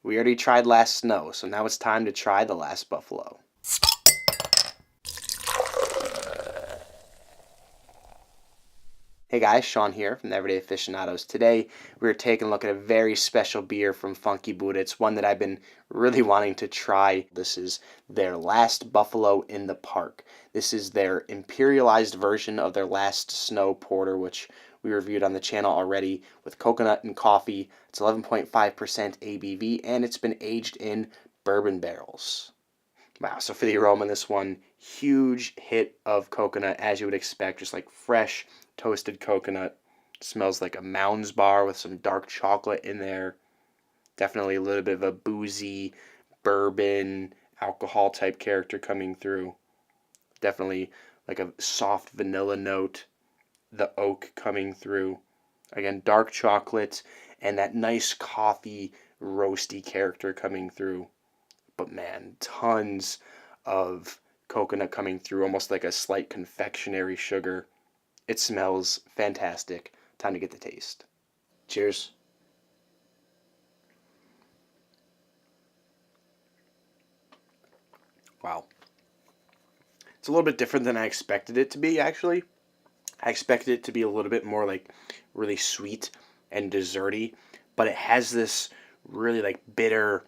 We already tried last snow, so now it's time to try the last buffalo. Hey guys, Shawn here from the Everyday Aficionados. Today we're taking a look at a very special beer from Funky Buddha. It's one that I've been really wanting to try. This is their last buffalo in the park. This is their imperialized version of their last snow porter, which we reviewed on the channel already, with coconut and coffee. It's 11.5% ABV, and it's been aged in bourbon barrels. Wow, so for the aroma in this one, huge hit of coconut, as you would expect, just like fresh toasted coconut. Smells like a Mounds bar with some dark chocolate in there. Definitely a little bit of a boozy bourbon alcohol type character coming through. Definitely like a soft vanilla note. The oak coming through. Again, dark chocolate and that nice coffee roasty character coming through. But man, tons of coconut coming through, almost like a slight confectionery sugar. It smells fantastic. Time to get the taste. Cheers. Wow. It's a little bit different than I expected it to be, actually. I expected it to be a little bit more like really sweet and desserty, but it has this really like bitter,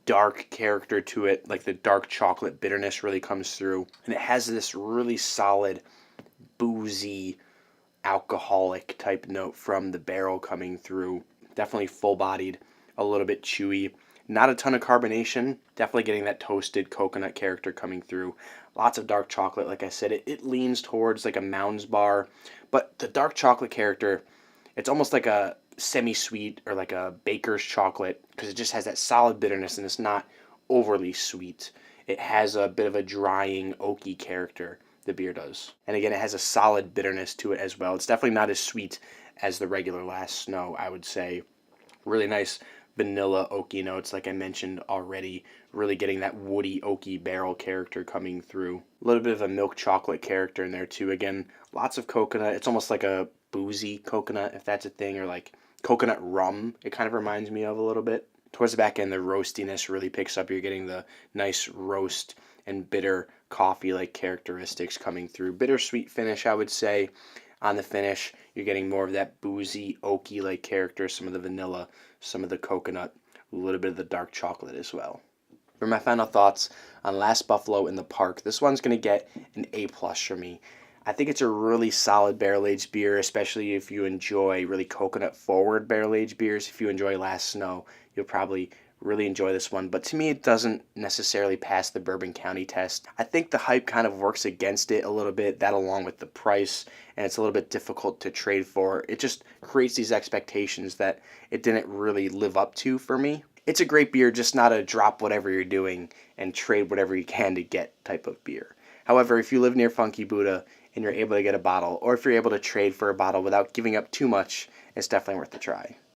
dark character to it. Like the dark chocolate bitterness really comes through, and it has this really solid boozy alcoholic type note from the barrel coming through. Definitely full-bodied, a little bit chewy. Not a ton of carbonation. Definitely getting that toasted coconut character coming through. Lots of dark chocolate, like I said. It leans towards like a Mounds bar, but the dark chocolate character, it's almost like a semi-sweet or like a baker's chocolate, because it just has that solid bitterness and it's not overly sweet. It has a bit of a drying, oaky character, the beer does. And again, it has a solid bitterness to it as well. It's definitely not as sweet as the regular Last Snow, I would say. Really nice vanilla oaky notes, like I mentioned already. Really getting that woody, oaky barrel character coming through. A little bit of a milk chocolate character in there too. Again, lots of coconut. It's almost like a boozy coconut, if that's a thing, or like coconut rum, it kind of reminds me of a little bit. Towards the back end, the roastiness really picks up. You're getting the nice roast and bitter coffee-like characteristics coming through. Bittersweet finish, I would say. On the finish, you're getting more of that boozy, oaky-like character, some of the vanilla, some of the coconut, a little bit of the dark chocolate as well. For my final thoughts on Last Buffalo in the Park, this one's going to get an A+ for me. I think it's a really solid barrel-aged beer, especially if you enjoy really coconut-forward barrel-aged beers. If you enjoy Last Snow, you'll probably really enjoy this one. But to me, it doesn't necessarily pass the Bourbon County test. I think the hype kind of works against it a little bit, that along with the price, and it's a little bit difficult to trade for. It just creates these expectations that it didn't really live up to for me. It's a great beer, just not a drop whatever you're doing and trade whatever you can to get type of beer. However, if you live near Funky Buddha and you're able to get a bottle, or if you're able to trade for a bottle without giving up too much, it's definitely worth a try.